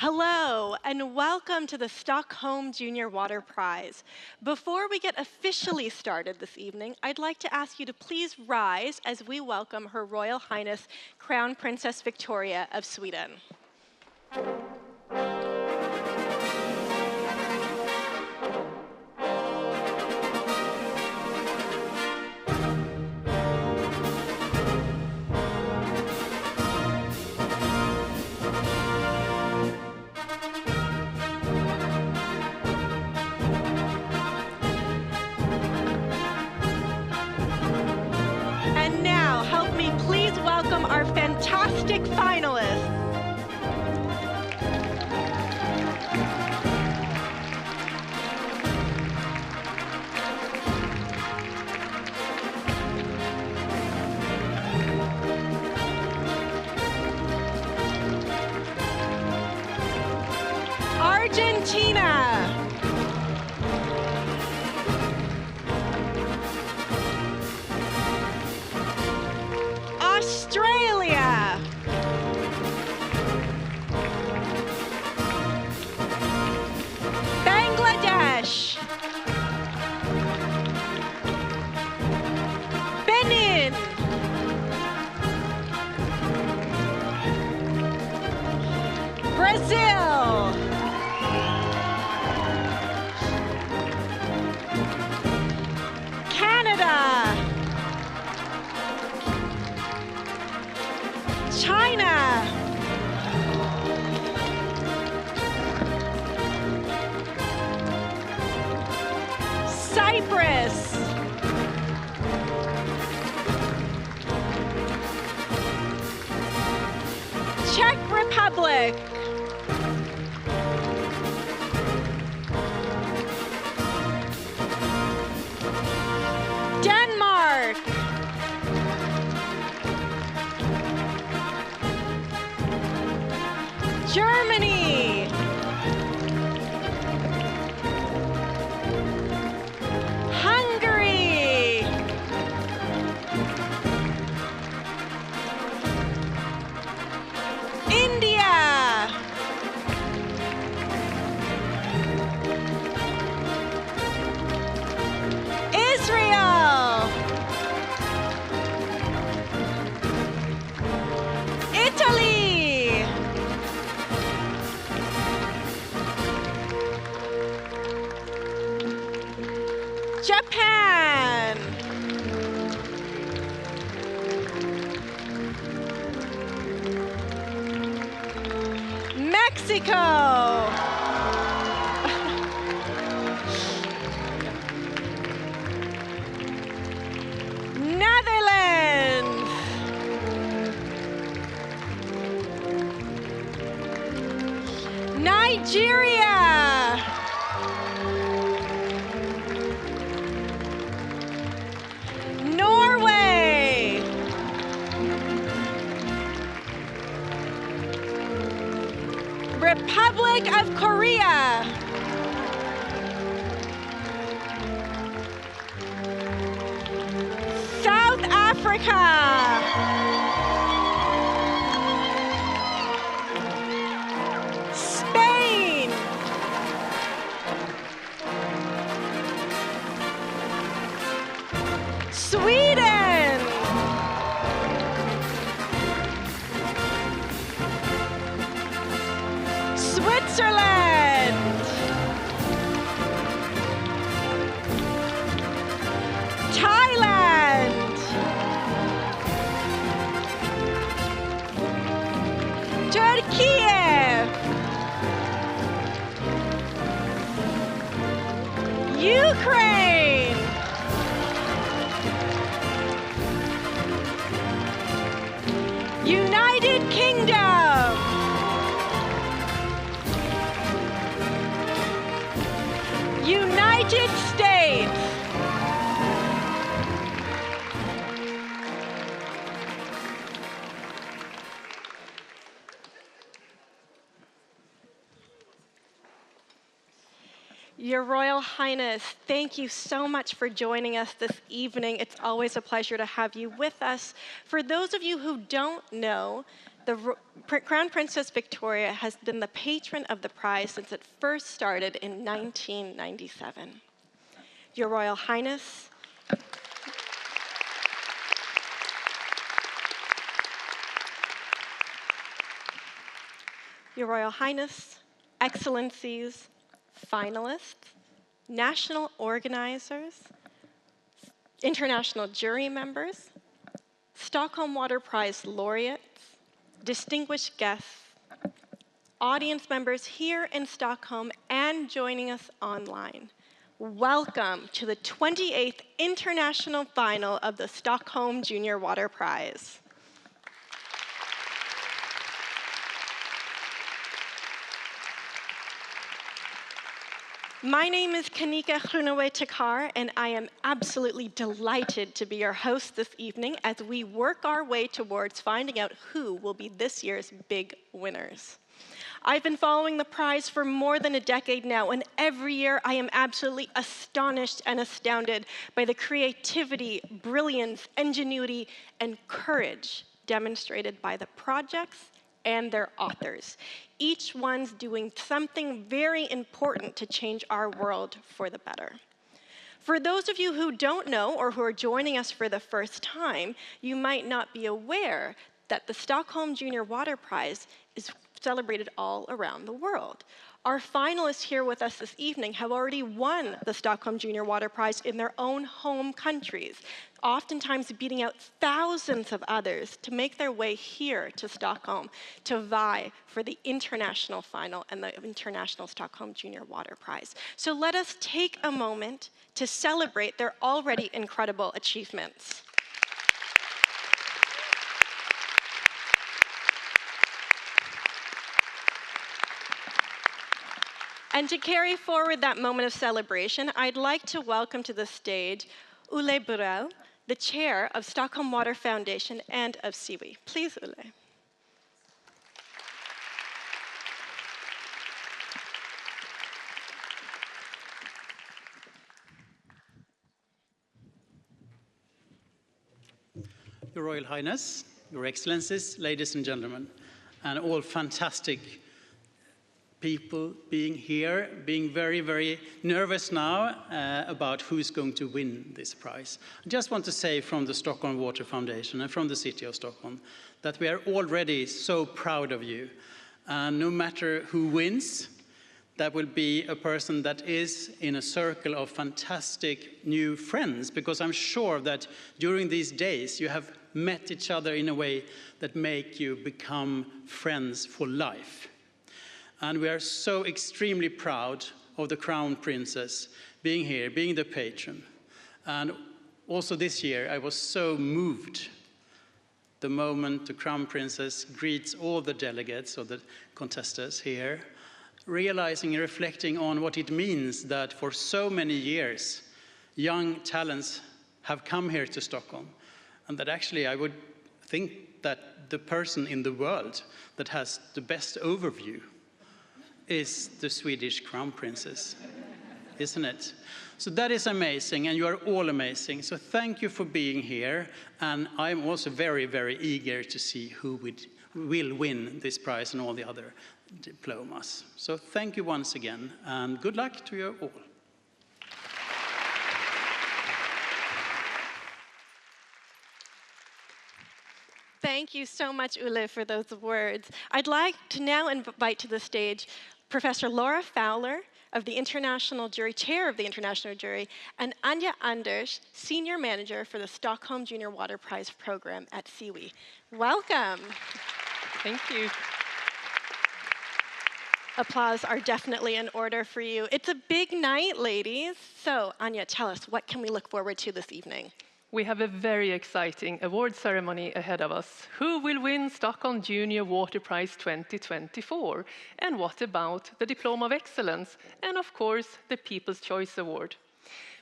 Hello, and welcome to the Stockholm Junior Water Prize. Before we get officially started this evening, I'd like to ask you to please rise as we welcome Her Royal Highness Crown Princess Victoria of Sweden. And now, help me please welcome our fantastic finalists. Argentina. Australia. Bangladesh. Benin. Brazil. Canada. China. Cyprus. Czech Republic. Denmark. Germany. Hungary. India. Israel. Italy. Japan. Mexico. Netherlands. Nigeria. Norway. Republic of Korea. South Africa. Spain. Sweden. Switzerland. Thailand. Turkey. Ukraine. United Kingdom. United States. Your Royal Highness, thank you so much for joining us this evening. It's always a pleasure to have you with us. For those of you who don't know, Crown Princess Victoria has been the patron of the prize since it first started in 1997. Your Royal Highness, Your Royal Highness, Excellencies, finalists, national organizers, international jury members, Stockholm Water Prize laureates, distinguished guests, audience members here in Stockholm and joining us online. Welcome to the 28th International Final of the Stockholm Junior Water Prize. My name is Kanika Groeneweg-Takar, and I am absolutely delighted to be your host this evening as we work our way towards finding out who will be this year's big winners. I've been following the prize for more than a decade now, and every year I am absolutely astonished and astounded by the creativity, brilliance, ingenuity, and courage demonstrated by the projects and their authors. Each one's doing something very important to change our world for the better. For those of you who don't know or who are joining us for the first time, you might not be aware that the Stockholm Junior Water Prize is celebrated all around the world. Our finalists here with us this evening have already won the Stockholm Junior Water Prize in their own home countries, oftentimes beating out thousands of others to make their way here to Stockholm to vie for the international final and the International Stockholm Junior Water Prize. So let us take a moment to celebrate their already incredible achievements. And to carry forward that moment of celebration, I'd like to welcome to the stage Ulle Burrell, the chair of Stockholm Water Foundation and of SIWI. Please, Ulle. Your Royal Highness, Your Excellencies, ladies and gentlemen, and all fantastic people being here, being very, very nervous now about who's going to win this prize. I just want to say from the Stockholm Water Foundation and from the City of Stockholm that we are already so proud of you. And no matter who wins, that will be a person that is in a circle of fantastic new friends, because I'm sure that during these days you have met each other in a way that make you become friends for life. And we are so extremely proud of the Crown Princess being here, being the patron. And also this year, I was so moved the moment the Crown Princess greets all the delegates or the contestants here, realizing and reflecting on what it means that for so many years, young talents have come here to Stockholm. And that actually I would think that the person in the world that has the best overview is the Swedish Crown Princess, isn't it? So that is amazing, and you are all amazing. So thank you for being here, and I'm also very, very eager to see who will win this prize and all the other diplomas. So thank you once again, and good luck to you all. Thank you so much, Ulle, for those words. I'd like to now invite to the stage Professor Laura Fowler of the International Jury, Chair of the International Jury, and Anja Anders, Senior Manager for the Stockholm Junior Water Prize Program at SIWI. Welcome. Thank you. Applause are definitely in order for you. It's a big night, ladies. So, Anja, tell us, what can we look forward to this evening? We have a very exciting award ceremony ahead of us. Who will win Stockholm Junior Water Prize 2024? And what about the Diploma of Excellence? And of course, the People's Choice Award.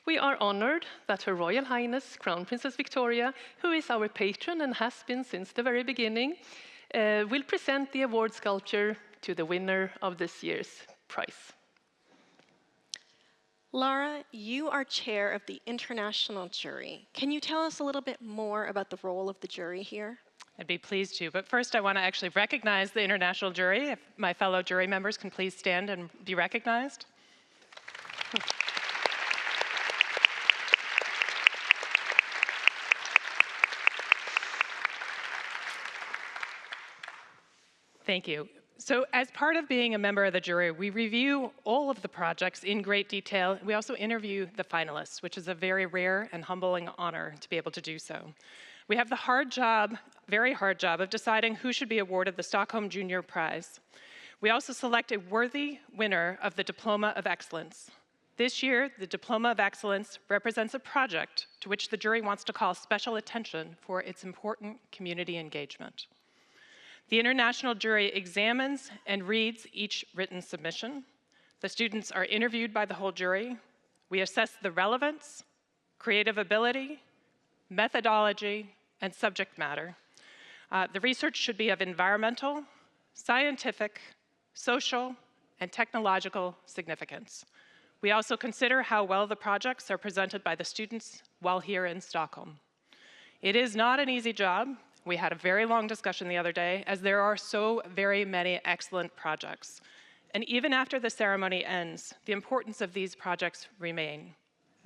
We are honored that Her Royal Highness Crown Princess Victoria, who is our patron and has been since the very beginning, will present the award sculpture to the winner of this year's prize. Laura, you are chair of the International Jury. Can you tell us a little bit more about the role of the jury here? I'd be pleased to. But first, I want to actually recognize the international jury. If my fellow jury members can please stand and be recognized. Thank you. So as part of being a member of the jury, we review all of the projects in great detail. We also interview the finalists, which is a very rare and humbling honor to be able to do so. We have the hard job, very hard job, of deciding who should be awarded the Stockholm Junior Prize. We also select a worthy winner of the Diploma of Excellence. This year, the Diploma of Excellence represents a project to which the jury wants to call special attention for its important community engagement. The international jury examines and reads each written submission. The students are interviewed by the whole jury. We assess the relevance, creative ability, methodology, and subject matter. The research should be of environmental, scientific, social, and technological significance. We also consider how well the projects are presented by the students while here in Stockholm. It is not an easy job. We had a very long discussion the other day, as there are so very many excellent projects. And even after the ceremony ends, the importance of these projects remain.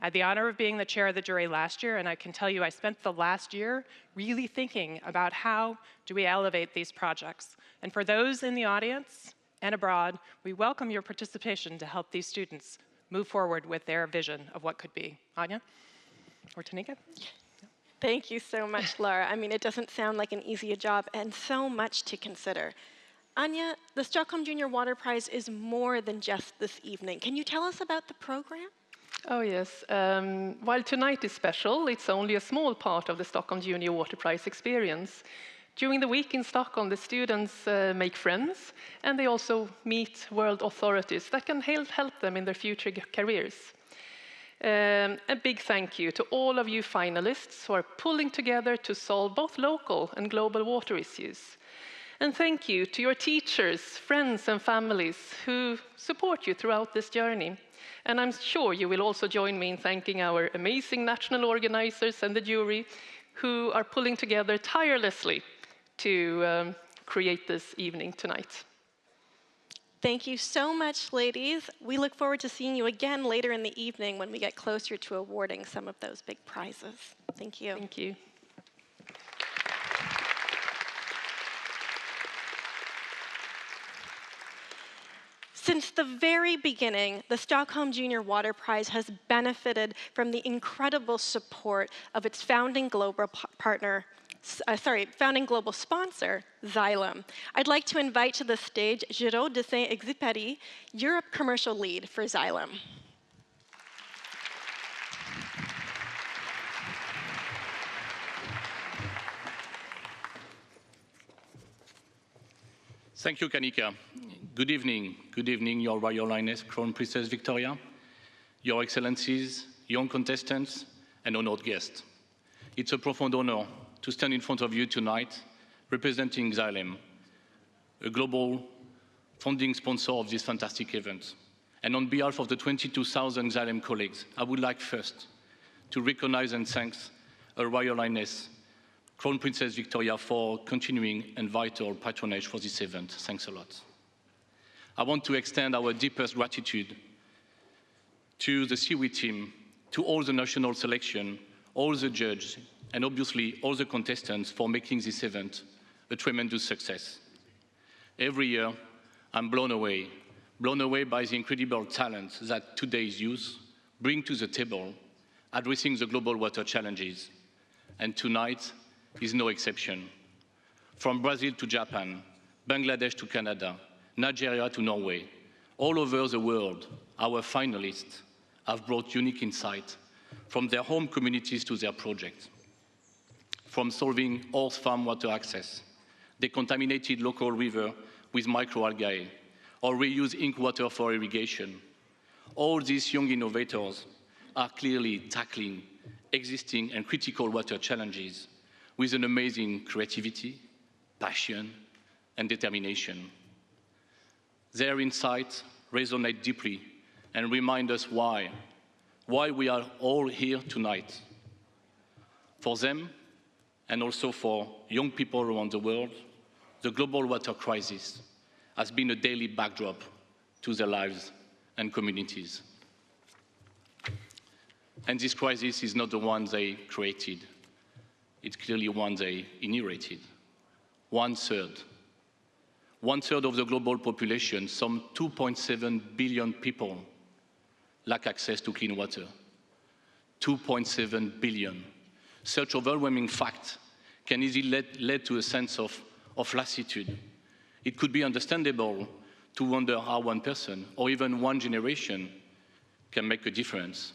I had the honor of being the chair of the jury last year, and I can tell you I spent the last year really thinking about how do we elevate these projects. And for those in the audience and abroad, we welcome your participation to help these students move forward with their vision of what could be. Anya or Tanika? Thank you so much, Laura. I mean, it doesn't sound like an easy job and so much to consider. Anya, the Stockholm Junior Water Prize is more than just this evening. Can you tell us about the program? Oh, yes. While tonight is special, it's only a small part of the Stockholm Junior Water Prize experience. During the week in Stockholm, the students make friends, and they also meet world authorities that can help them in their future careers. A big thank you to all of you finalists who are pulling together to solve both local and global water issues. And thank you to your teachers, friends, and families who support you throughout this journey. And I'm sure you will also join me in thanking our amazing national organizers and the jury who are pulling together tirelessly to create this evening tonight. Thank you so much, ladies. We look forward to seeing you again later in the evening when we get closer to awarding some of those big prizes. Thank you. Thank you. Since the very beginning, the Stockholm Junior Water Prize has benefited from the incredible support of its founding global sponsor, Xylem. I'd like to invite to the stage Giraud de Saint-Exupéry, Europe Commercial Lead for Xylem. Thank you, Kanika. Good evening, Your Royal Highness, Crown Princess Victoria, Your Excellencies, young contestants, and honored guests. It's a profound honor to stand in front of you tonight, representing Xylem, a global founding sponsor of this fantastic event. And on behalf of the 22,000 Xylem colleagues, I would like first to recognize and thank Her Royal Highness, Crown Princess Victoria, for continuing and vital patronage for this event. Thanks a lot. I want to extend our deepest gratitude to the CWE team, to all the national selection, all the judges, and obviously all the contestants for making this event a tremendous success. Every year, I'm blown away by the incredible talent that today's youth bring to the table, addressing the global water challenges. And tonight is no exception. From Brazil to Japan, Bangladesh to Canada, Nigeria to Norway, all over the world, our finalists have brought unique insight from their home communities to their projects. From solving horse farm water access, decontaminated local river with microalgae, or reuse ink water for irrigation. All these young innovators are clearly tackling existing and critical water challenges with an amazing creativity, passion, and determination. Their insights resonate deeply and remind us why we are all here tonight. For them, and also for young people around the world, the global water crisis has been a daily backdrop to their lives and communities. And this crisis is not the one they created. It's clearly one they inherited. One-third of the global population, some 2.7 billion people, lack access to clean water. 2.7 billion. Such overwhelming fact can easily lead to a sense of lassitude. It could be understandable to wonder how one person or even one generation can make a difference.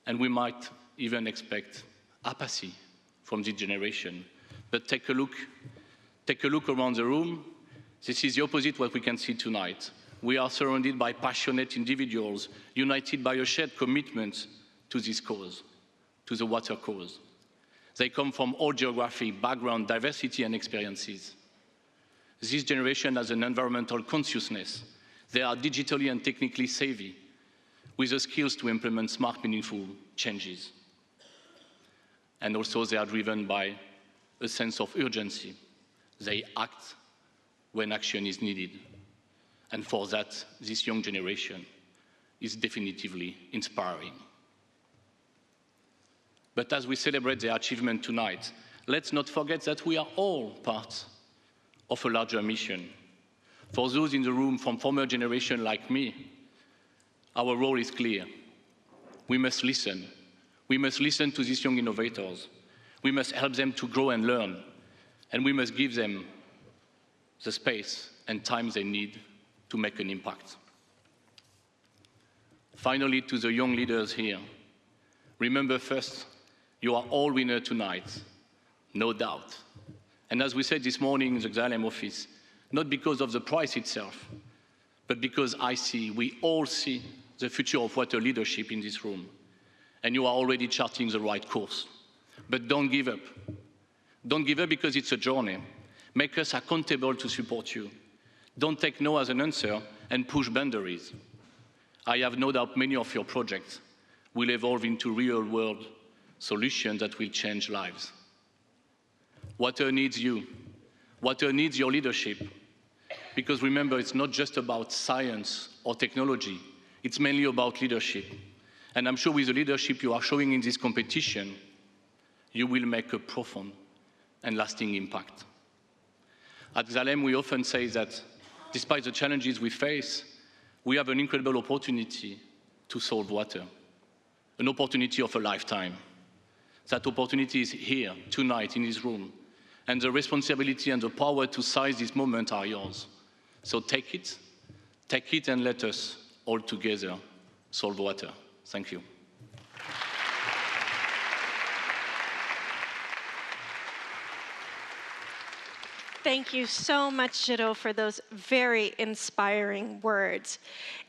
And we might even expect apathy from this generation. But take a look around the room. This is the opposite of what we can see tonight. We are surrounded by passionate individuals, united by a shared commitment to this cause, to the water cause. They come from all geographic background, diversity, and experiences. This generation has an environmental consciousness. They are digitally and technically savvy, with the skills to implement smart, meaningful changes. And also they are driven by a sense of urgency. They act when action is needed. And for that, this young generation is definitively inspiring. But as we celebrate their achievement tonight, let's not forget that we are all part of a larger mission. For those in the room from former generations like me, our role is clear. We must listen. We must listen to these young innovators. We must help them to grow and learn. And we must give them the space and time they need to make an impact. Finally, to the young leaders here, remember first, you are all winners tonight, no doubt. And as we said this morning in the Xylem office, not because of the prize itself, but because we all see the future of water leadership in this room. And you are already charting the right course. But don't give up. Don't give up because it's a journey. Make us accountable to support you. Don't take no as an answer and push boundaries. I have no doubt many of your projects will evolve into real-world solutions that will change lives. Water needs you. Water needs your leadership. Because remember, it's not just about science or technology. It's mainly about leadership. And I'm sure with the leadership you are showing in this competition, you will make a profound and lasting impact. At Xylem, we often say that despite the challenges we face, we have an incredible opportunity to solve water, an opportunity of a lifetime. That opportunity is here, tonight, in this room. And the responsibility and the power to seize this moment are yours. So take it and let us all together solve water. Thank you. Thank you so much, Jiro, for those very inspiring words.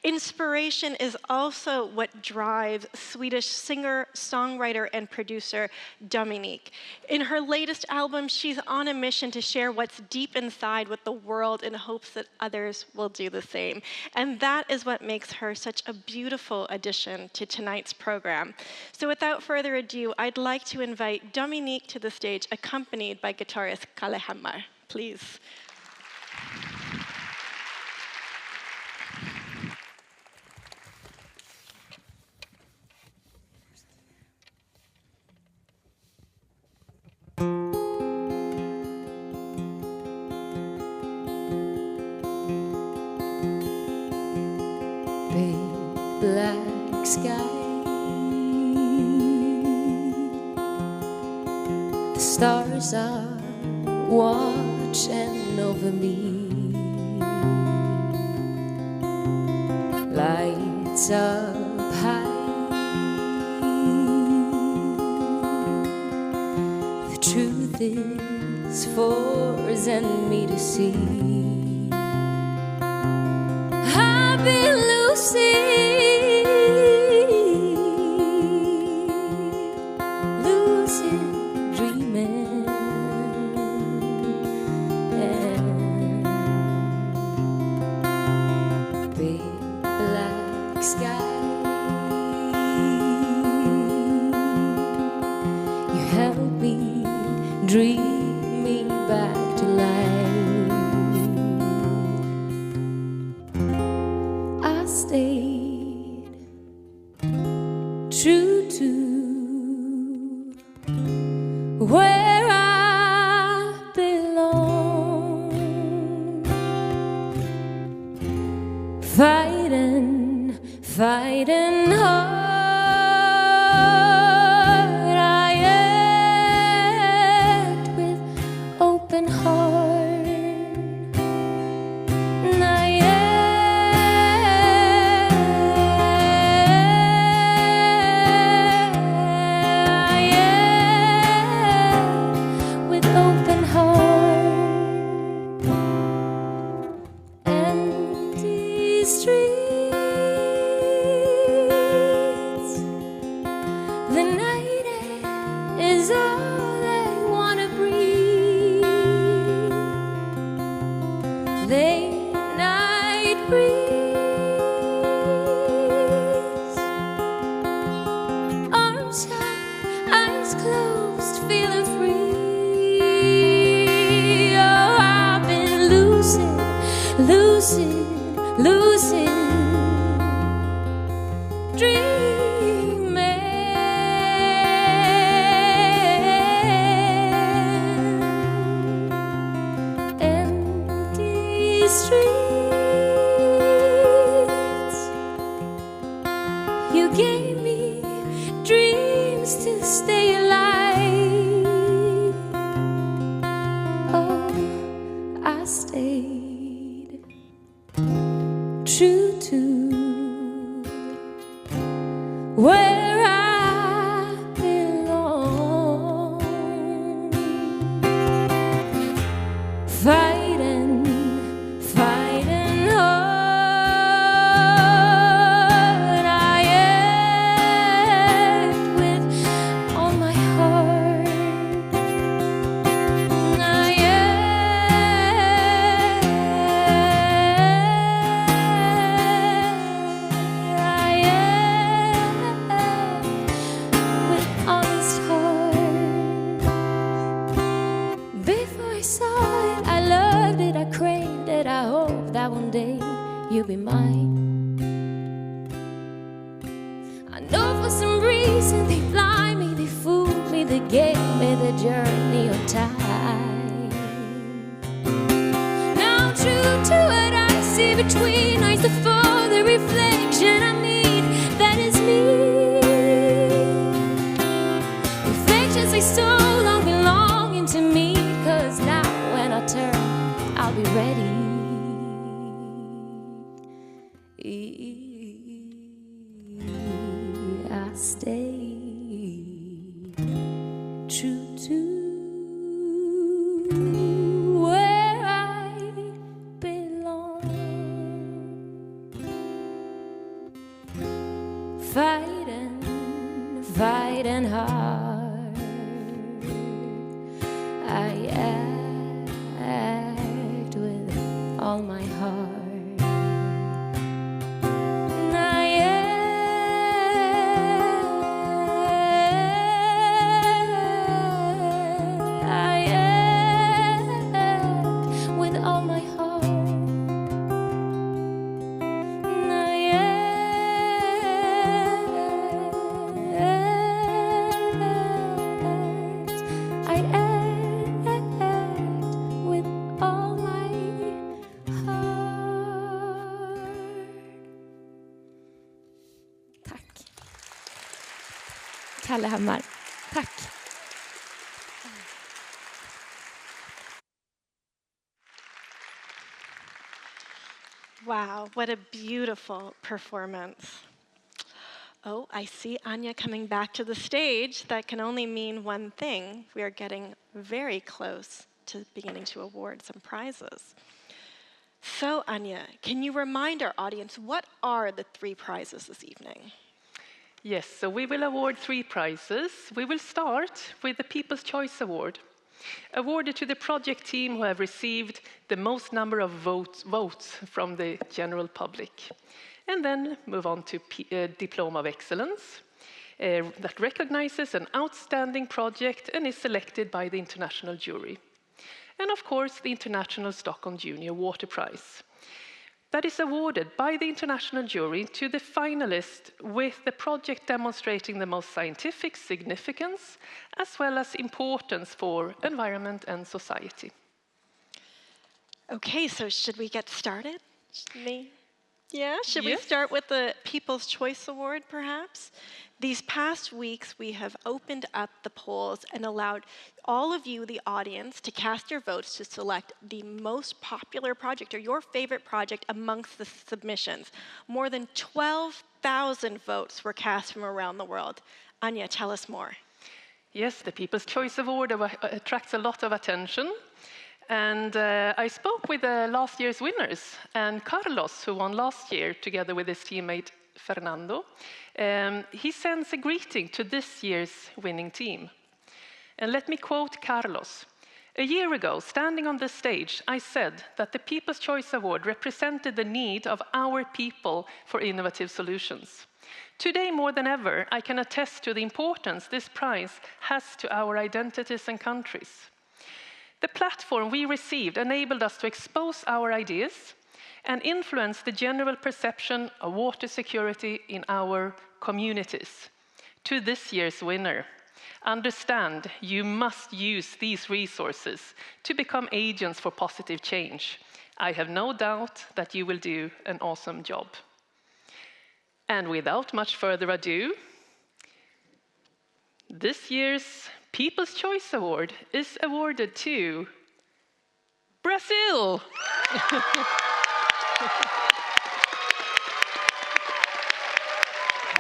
Inspiration is also what drives Swedish singer, songwriter, and producer Dominique. In her latest album, she's on a mission to share what's deep inside with the world in hopes that others will do the same. And that is what makes her such a beautiful addition to tonight's program. So without further ado, I'd like to invite Dominique to the stage, accompanied by guitarist Kalle Hammar. Please. Big black sky, the stars are watching over me, lights up high, the truth is forcing me to see. I've been losing dreaming. Big black sky, you help me dream me back to life. I stayed true to where I belong, fighting, fighting hard. I act with open heart, and I act with open heart. Empty streets, the night air is all I wanna breathe. Late night breeze, arms high, eyes closed, feeling free. Oh, I've been losing, losing, losing, dreaming. Empty streets, you gave me dreams to stay alive. Oh, I stayed true to where I belong, fighting, fighting hard. I act with all my heart, and I act with honest heart. Before I saw it, I loved it, I craved it, I hope that one day you'll be mine. I know for some reason they blind me, they fool me, they gave me the journey of time. Now true to what I see between eyes, the fall, the reflection I need, that is me. Reflections they so long belonging to me, 'cause now when I turn, I'll be ready. I stay true to where I belong, fighting, fighting hard. I act with all my heart. And I act with all my heart. And I act with all my heart. Tack. Kalle Hammar. Tack. Wow, what a beautiful performance. Oh, I see Anya coming back to the stage. That can only mean one thing. We are getting very close to beginning to award some prizes. So, Anya, can you remind our audience, what are the 3 prizes this evening? Yes, so we will award 3 prizes. We will start with the People's Choice Award, awarded to the project team who have received the most number of votes from the general public. And then move on to Diploma of Excellence, that recognizes an outstanding project and is selected by the international jury. And of course, the International Stockholm Junior Water Prize. That is awarded by the international jury to the finalist with the project demonstrating the most scientific significance, as well as importance for environment and society. Okay, so should we get started? Me? Yeah, should we Yes. start with the People's Choice Award, perhaps? These past weeks, we have opened up the polls and allowed all of you, the audience, to cast your votes to select the most popular project or your favorite project amongst the submissions. More than 12,000 votes were cast from around the world. Anja, tell us more. Yes, the People's Choice Award attracts a lot of attention. And I spoke with last year's winners, and Carlos, who won last year together with his teammate Fernando, he sends a greeting to this year's winning team. And let me quote Carlos. "A year ago, standing on this stage, I said that the People's Choice Award represented the need of our people for innovative solutions. Today, more than ever, I can attest to the importance this prize has to our identities and countries. The platform we received enabled us to expose our ideas and influence the general perception of water security in our communities. To this year's winner, understand you must use these resources to become agents for positive change. I have no doubt that you will do an awesome job." And without much further ado, this year's People's Choice Award is awarded to Brazil.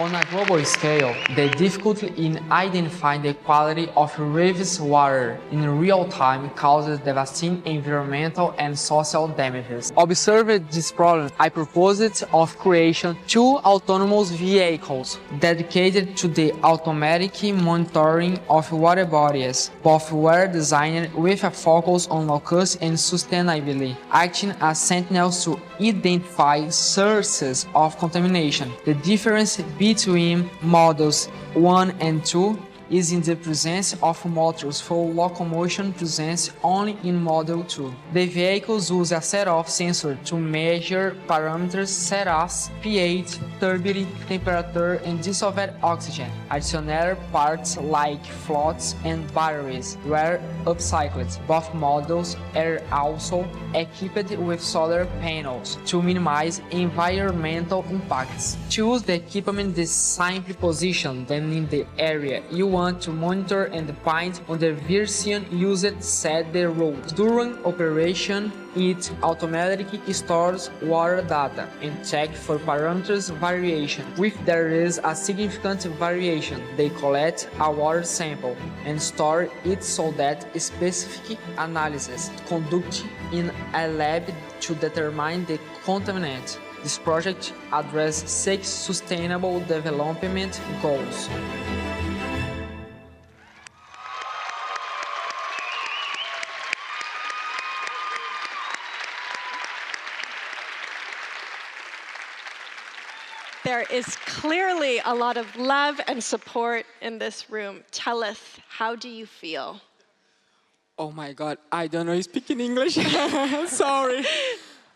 On a global scale, the difficulty in identifying the quality of reservoir water in real time causes devastating environmental and social damages. Observing this problem, I proposed of creation two autonomous vehicles dedicated to the automatic monitoring of water bodies. Both were designed with a focus on locus and sustainability, acting as sentinels to identify sources of contamination. The difference between models 1 and 2 is in the presence of motors for locomotion present only in Model 2. The vehicles use a set of sensors to measure parameters such as pH, turbidity, temperature, and dissolved oxygen. Additional parts like floats and batteries were upcycled. Both models are also equipped with solar panels to minimize environmental impacts. Choose the equipment designed position them in the area you want to monitor and depend on the version used set the rules. During operation, it automatically stores water data and checks for parameters variation. If there is a significant variation, they collect a water sample and store it so that specific analysis conducted in a lab to determine the contaminant. This project addresses 6 sustainable development goals. There is clearly a lot of love and support in this room. Tell us, how do you feel? Oh my God, I don't know speak in English. Sorry.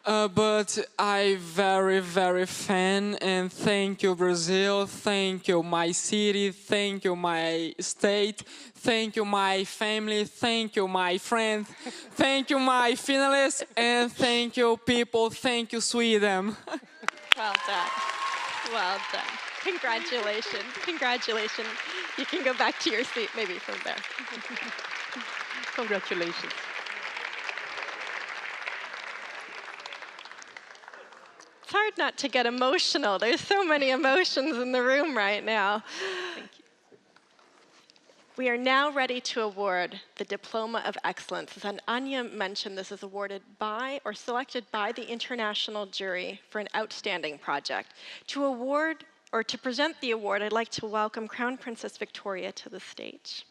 But I very fan, and thank you Brazil, thank you my city, thank you my state, thank you my family, thank you my friends, thank you my finalists, and thank you people, thank you Sweden. Well done. Well done. Congratulations. Congratulations. You can go back to your seat maybe from there. Congratulations. It's hard not to get emotional. There's so many emotions in the room right now. Thank you. We are now ready to award the Diploma of Excellence. As Anja mentioned, this is awarded by or selected by the international jury for an outstanding project. To award or to present the award, I'd like to welcome Crown Princess Victoria to the stage.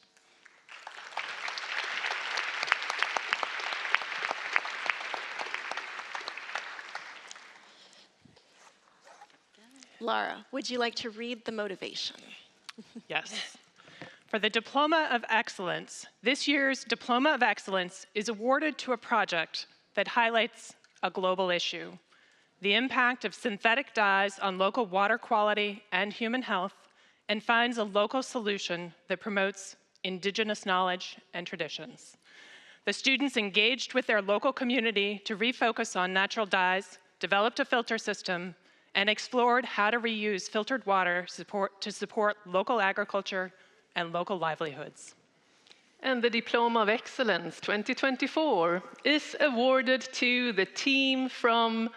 Lara, would you like to read the motivation? Yes. For the Diploma of Excellence, this year's Diploma of Excellence is awarded to a project that highlights a global issue: the impact of synthetic dyes on local water quality and human health, and finds a local solution that promotes indigenous knowledge and traditions. The students engaged with their local community to refocus on natural dyes, developed a filter system, and explored how to reuse filtered water to support local agriculture and local livelihoods. And the Diploma of Excellence 2024 is awarded to the team from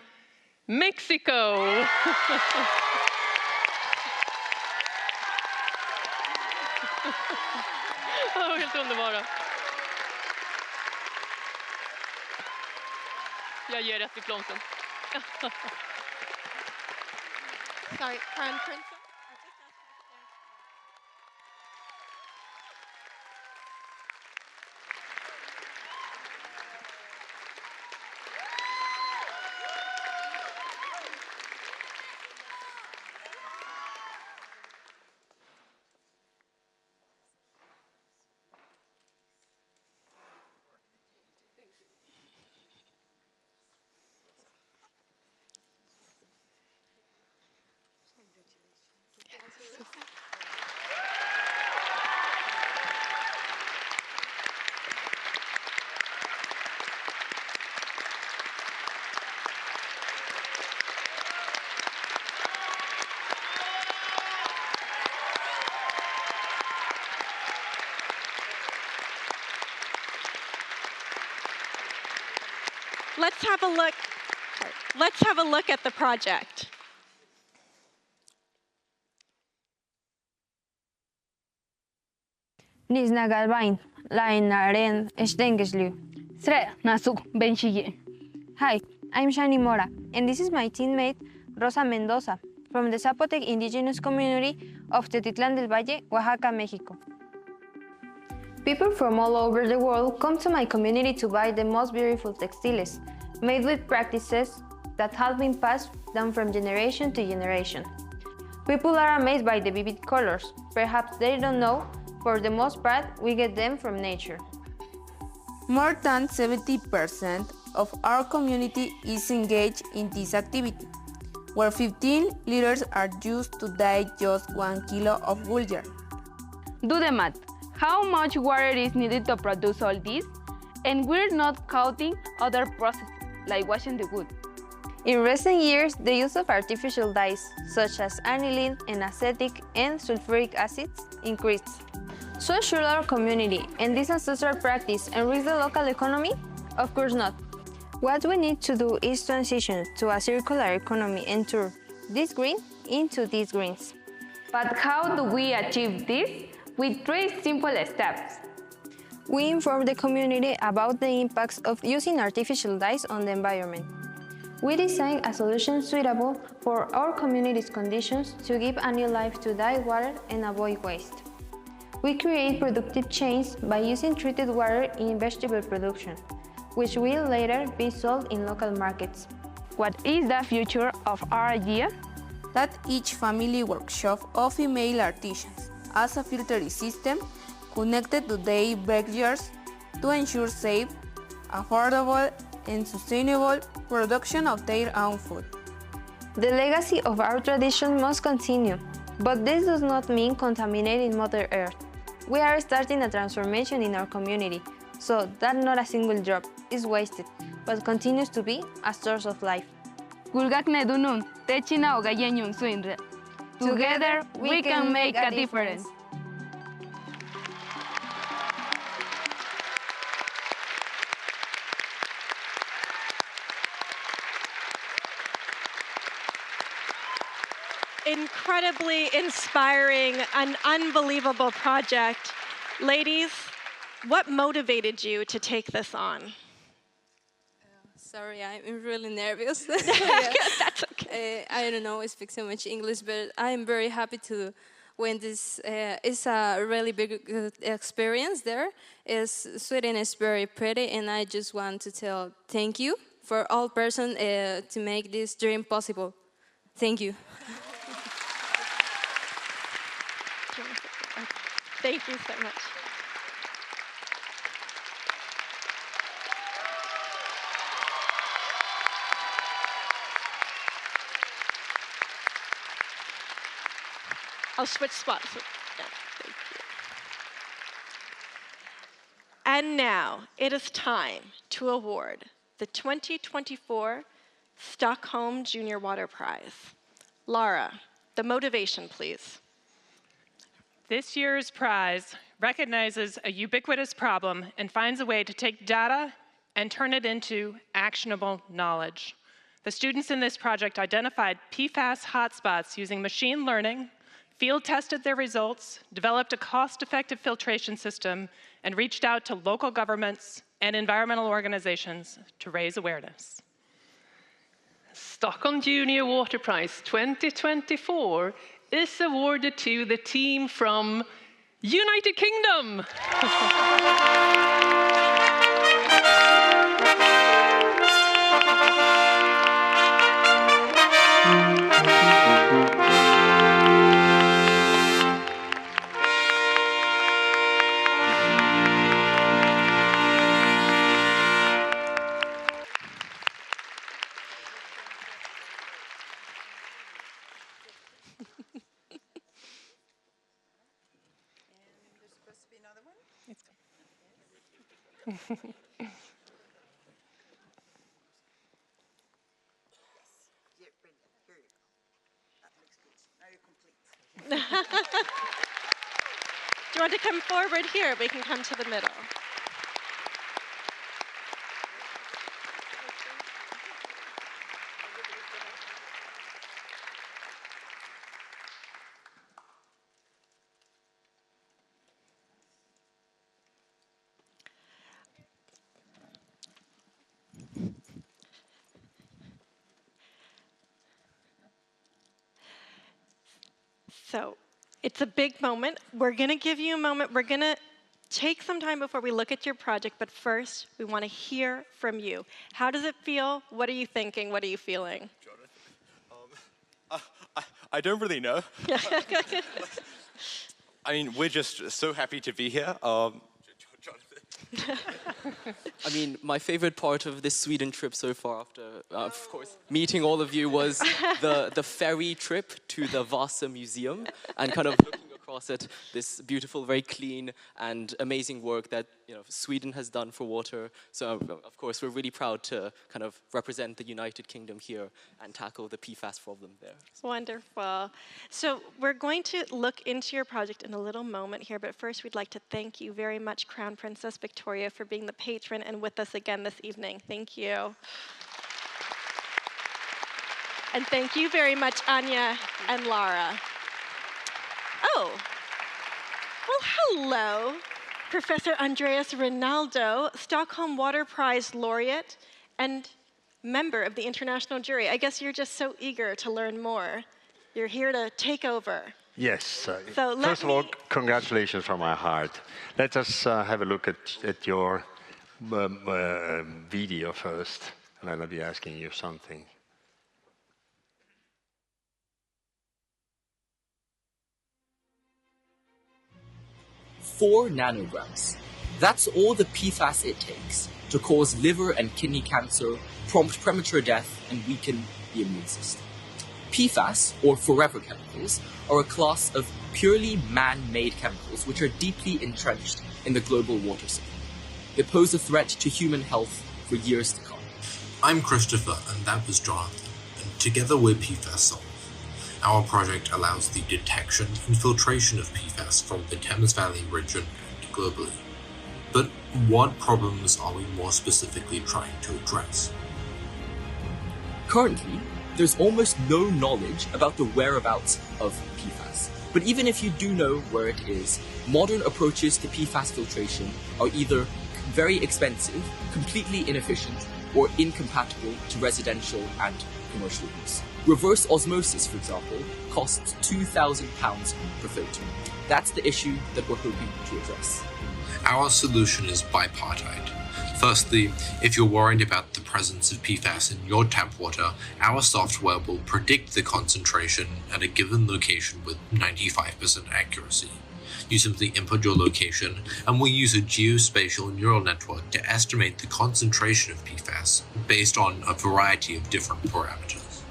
Mexico. Helt underbara. Jag ger ett diplom sen. Sorry, Crown Princess? Let's have a look. Let's have a look at the project. Nisnagalvain, Lainaren, Stengeslu. Sre, Nasuk, Benchille. Hi, I'm Shani Mora, and this is my teammate Rosa Mendoza from the Zapotec indigenous community of Tetitlán del Valle, Oaxaca, Mexico. People from all over the world come to my community to buy the most beautiful textiles, made with practices that have been passed down from generation to generation. People are amazed by the vivid colors. Perhaps they don't know, for the most part, we get them from nature. More than 70% of our community is engaged in this activity, where 15 liters are used to dye just 1 kilo of wool yarn. Do the math. How much water is needed to produce all this? And we're not counting other processes, like washing the wood. In recent years, the use of artificial dyes, such as aniline and acetic and sulfuric acids, increased. So should our community, and this ancestral practice enrich the local economy? Of course not. What we need to do is transition to a circular economy and turn this green into these greens. But how do we achieve this? With 3 simple steps. We inform the community about the impacts of using artificial dyes on the environment. We design a solution suitable for our community's conditions to give a new life to dye water and avoid waste. We create productive chains by using treated water in vegetable production, which will later be sold in local markets. What is the future of our idea? That each family workshop of female artisans as a filtering system connected to their backyards to ensure safe, affordable, and sustainable production of their own food. The legacy of our tradition must continue, but this does not mean contaminating Mother Earth. We are starting a transformation in our community, so that not a single drop is wasted, but continues to be a source of life. Together, we can make a difference. Incredibly inspiring, an unbelievable project. Ladies, what motivated you to take this on? Sorry, I'm really nervous. That's okay. I don't know, I speak so much English, but I'm very happy to win this. It's a really big experience there. Sweden is very pretty, and I just want to tell thank you for all person to make this dream possible. Thank you. Thank you so much. I'll switch spots. Yeah, thank you. And now it is time to award the 2024 Stockholm Junior Water Prize. Lara, the motivation, please. This year's prize recognizes a ubiquitous problem and finds a way to take data and turn it into actionable knowledge. The students in this project identified PFAS hotspots using machine learning, field tested their results, developed a cost-effective filtration system, and reached out to local governments and environmental organizations to raise awareness. Stockholm Junior Water Prize 2024 is awarded to the team from United Kingdom. Do you want to come forward here? We can come to the middle. So it's a big moment. We're going to give you a moment. We're going to take some time before we look at your project, but first we want to hear from you. How does it feel? What are you thinking? What are you feeling? I don't really know. I mean, we're just so happy to be here. I mean, my favorite part of this Sweden trip so far, after, of course, meeting all of you, was the ferry trip to the Vasa Museum and kind of looking across at this beautiful, very clean and amazing work that Sweden has done for water. So, of course, we're really proud to kind of represent the United Kingdom here and tackle the PFAS problem there. Wonderful. So we're going to look into your project in a little moment here, but first we'd like to thank you very much, Crown Princess Victoria, for being the patron and with us again this evening. Thank you. And thank you very much, Anya and Lara. Oh, well, hello, Professor Andreas Rinaldo, Stockholm Water Prize laureate and member of the international jury. I guess you're just so eager to learn more. You're here to take over. Yes. So first of all, congratulations from my heart. Let us have a look at your video first, and I'll be asking you something. 4 nanograms. That's all the PFAS it takes to cause liver and kidney cancer, prompt premature death, and weaken the immune system. PFAS, or forever chemicals, are a class of purely man-made chemicals which are deeply entrenched in the global water supply. They pose a threat to human health for years to come. I'm Christopher, and that was Jonathan, and together we're PFAS Solve. Our project allows the detection and filtration of PFAS from the Thames Valley region and globally. But what problems are we more specifically trying to address? Currently, there's almost no knowledge about the whereabouts of PFAS. But even if you do know where it is, modern approaches to PFAS filtration are either very expensive, completely inefficient, or incompatible to residential and commercial use. Reverse osmosis, for example, costs £2,000 per filter. That's the issue that we're hoping to address. Our solution is bipartite. Firstly, if you're worried about the presence of PFAS in your tap water, our software will predict the concentration at a given location with 95% accuracy. You simply input your location, and we use a geospatial neural network to estimate the concentration of PFAS based on a variety of different parameters.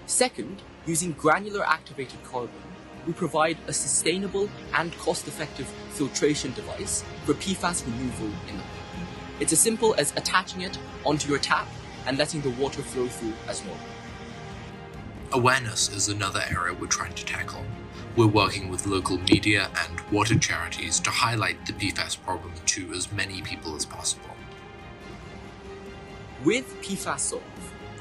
Second, using granular activated carbon, we provide a sustainable and cost-effective filtration device for PFAS removal in the water. It's as simple as attaching it onto your tap and letting the water flow through as normal. Awareness is another area we're trying to tackle. We're working with local media and water charities to highlight the PFAS problem to as many people as possible. With PFAS Solve,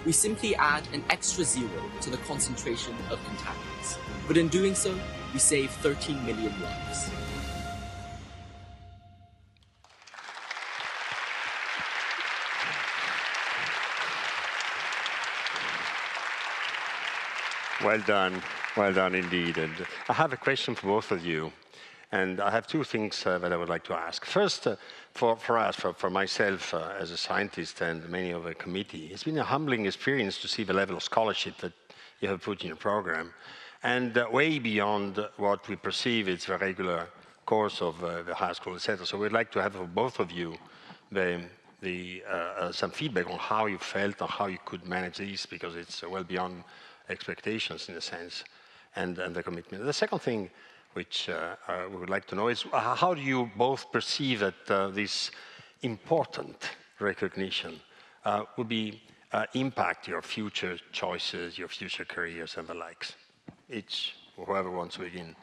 we simply add an extra zero to the concentration of contaminants. But in doing so, we save 13 million lives. Well done indeed. And I have a question for both of you. And I have two things that I would like to ask. First, for myself as a scientist and many of the committee, it's been a humbling experience to see the level of scholarship that you have put in your program. And way beyond what we perceive it's the regular course of the high school, etc. So we'd like to have for both of you some feedback on how you felt or how you could manage this, because it's well beyond expectations in a sense, and the commitment. The second thing which we would like to know is how do you both perceive that this important recognition would be impact your future choices, your future careers and the likes? Whoever wants to begin.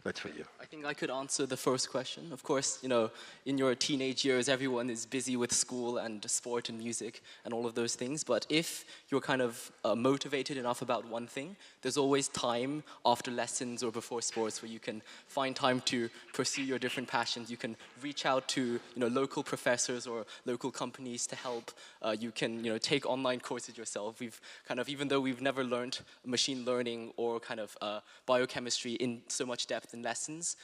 That's for you. I think I could answer the first question. Of course, you know, in your teenage years, everyone is busy with school and sport and music and all of those things. But if you're kind of motivated enough about one thing, there's always time after lessons or before sports where you can find time to pursue your different passions. You can reach out to, local professors or local companies to help. You can, take online courses yourself. We've kind of, even though we've never learned machine learning or kind of biochemistry in so much depth in lessons,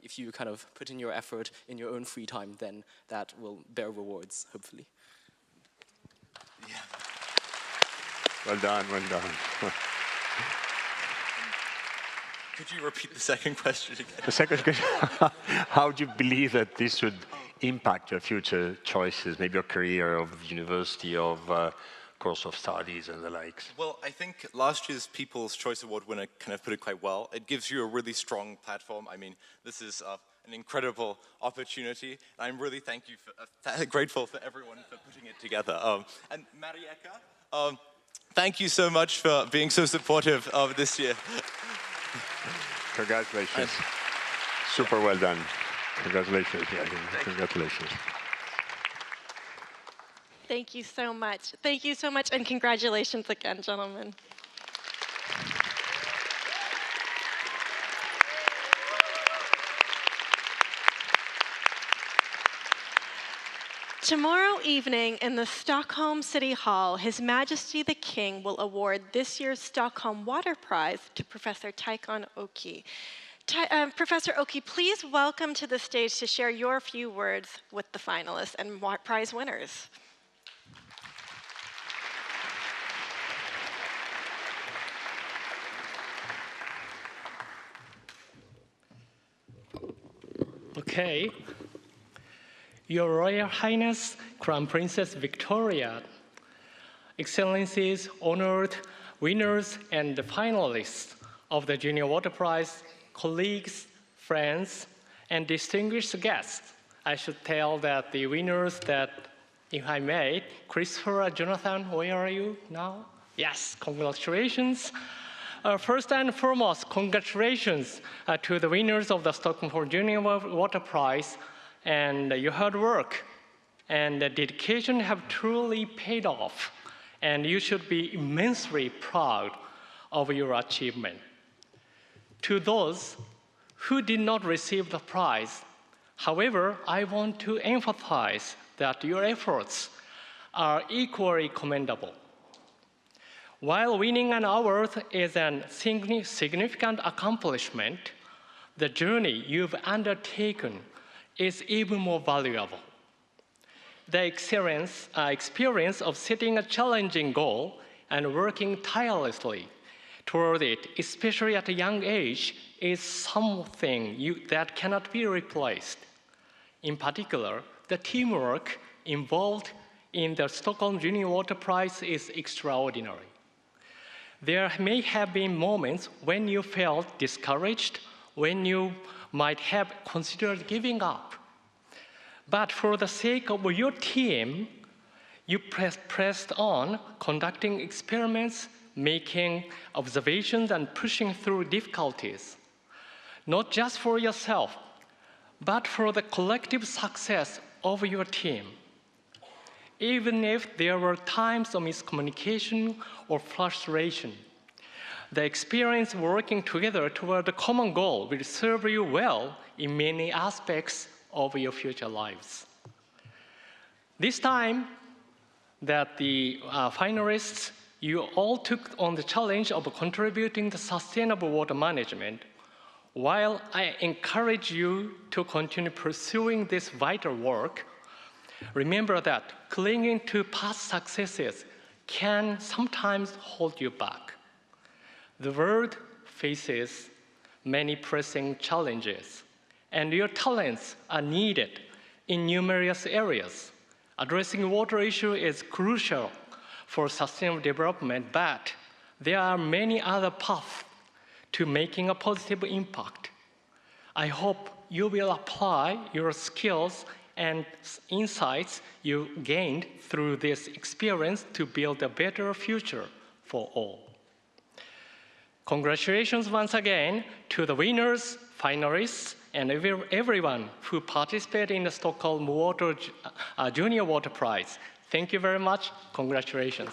if you kind of put in your effort in your own free time, then that will bear rewards, hopefully. Yeah. Well done. Could you repeat the second question again? The second question, how do you believe that this would impact your future choices, maybe your career of university, of course of studies and the likes? Well, I think last year's People's Choice Award winner kind of put it quite well. It gives you a really strong platform. I mean, this is an incredible opportunity. I'm really grateful for everyone for putting it together. And Marieka, thank you so much for being so supportive of this year. Congratulations. Super well done. Congratulations. Yeah, congratulations. Thank you so much. Thank you so much, and congratulations again, gentlemen. Tomorrow evening in the Stockholm City Hall, His Majesty the King will award this year's Stockholm Water Prize to Professor Taikon Oki. Professor Oki, please welcome to the stage to share your few words with the finalists and prize winners. Okay. Your Royal Highness, Crown Princess Victoria, Excellencies, honored winners and finalists of the Junior Water Prize, colleagues, friends, and distinguished guests. I should tell that the winners that, if I may, Christopher, Jonathan, where are you now? Yes, congratulations. First and foremost, congratulations to the winners of the Stockholm Junior Water Prize, and your hard work and dedication have truly paid off, and you should be immensely proud of your achievement. To those who did not receive the prize, however, I want to emphasize that your efforts are equally commendable. While winning an award is a significant accomplishment, the journey you've undertaken is even more valuable. The experience of setting a challenging goal and working tirelessly toward it, especially at a young age, is something that cannot be replaced. In particular, the teamwork involved in the Stockholm Junior Water Prize is extraordinary. There may have been moments when you felt discouraged, when you might have considered giving up. But for the sake of your team, you pressed on, conducting experiments, making observations, and pushing through difficulties. Not just for yourself, but for the collective success of your team. Even if there were times of miscommunication or frustration, the experience working together toward a common goal will serve you well in many aspects of your future lives. This time that the finalists, you all took on the challenge of contributing to sustainable water management. While I encourage you to continue pursuing this vital work, remember that clinging to past successes can sometimes hold you back. The world faces many pressing challenges, and your talents are needed in numerous areas. Addressing water issue is crucial for sustainable development, but there are many other paths to making a positive impact. I hope you will apply your skills and insights you gained through this experience to build a better future for all. Congratulations once again to the winners, finalists, and everyone who participated in the Stockholm Junior Water Prize. Thank you very much. Congratulations.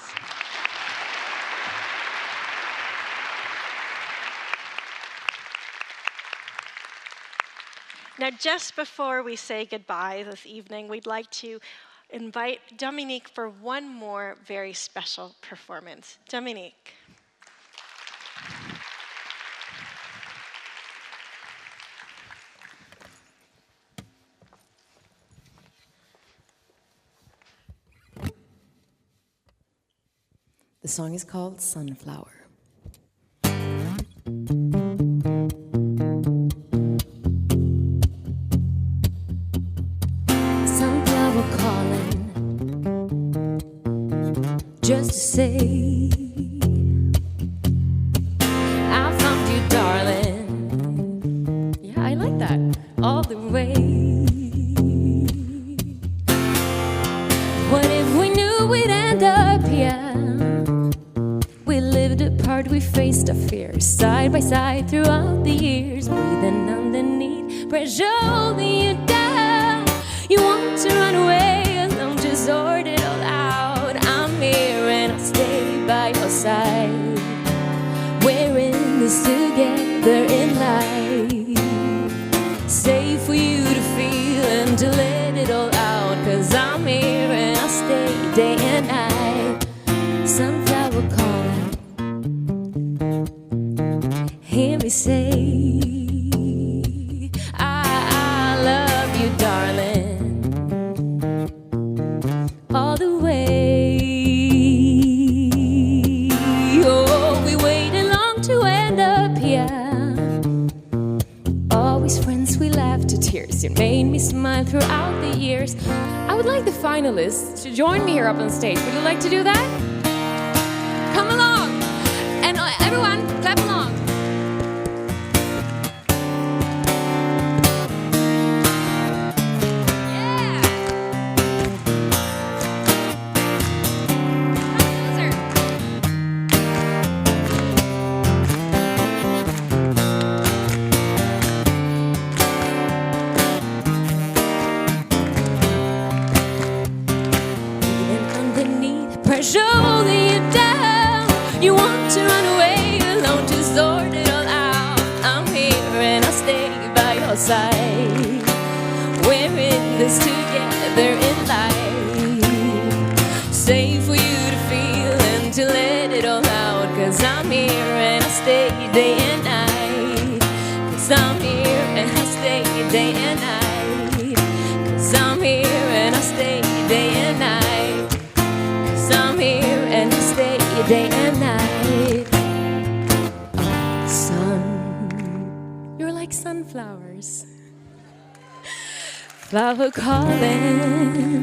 Now, just before we say goodbye this evening, we'd like to invite Dominique for one more very special performance. Dominique. The song is called Sunflower. Sunflower calling, just to say I found you, darling. Yeah, I like that. All the way. What if we knew we'd end up here? We lived apart, we faced our fears side by side throughout the years, breathing underneath pressure holding you down. You want to run away, and I'm just sort it all out. I'm here and I'll stay by your side. We're in this together in life. Safe for you to feel and to let it all out. 'Cause I'm here and I'll stay day and night. Sunflower calling, hear me say I love you, darling, all the way. Oh, we waited long to end up here. Always friends, we laughed to tears. You made me smile throughout the years. I would like the finalists to join me here up on stage. Would you like to do that? Come along, and everyone, clap along. Pressure holding you down. You want to run away alone to sort it all out. I'm here and I'll stay by your side. We're in this together in life. Safe for you to feel and to let it all out. 'Cause I'm here and I'll stay day and night. 'Cause I'm here and I'll stay day and night. 'Cause I'm here and I'll stay day and night. I'm here and I stay day and night. sunflowers. Flower calling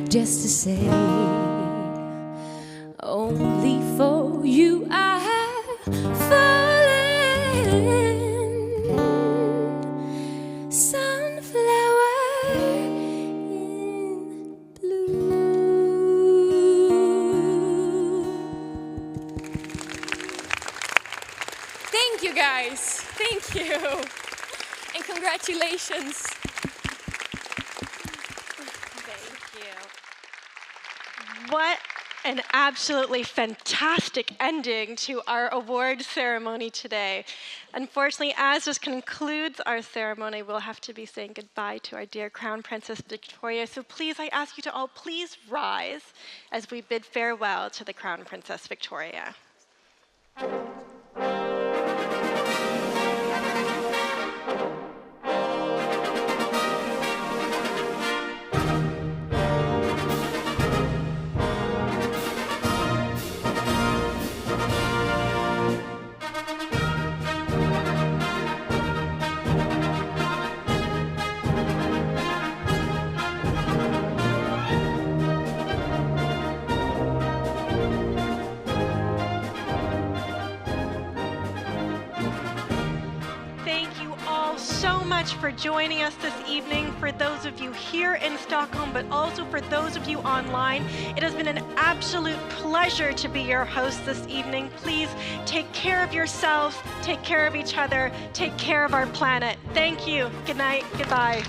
just to say, only for you I have fallen. Sunflower in bloom. Thank you, guys. Thank you. And congratulations. What an absolutely fantastic ending to our award ceremony today. Unfortunately, as this concludes our ceremony, we'll have to be saying goodbye to our dear Crown Princess Victoria. So please, I ask you to all please rise as we bid farewell to the Crown Princess Victoria. For joining us this evening, for those of you here in Stockholm, but also for those of you online. It has been an absolute pleasure to be your host this evening. Please take care of yourselves, take care of each other, take care of our planet. Thank you. Good night. Goodbye.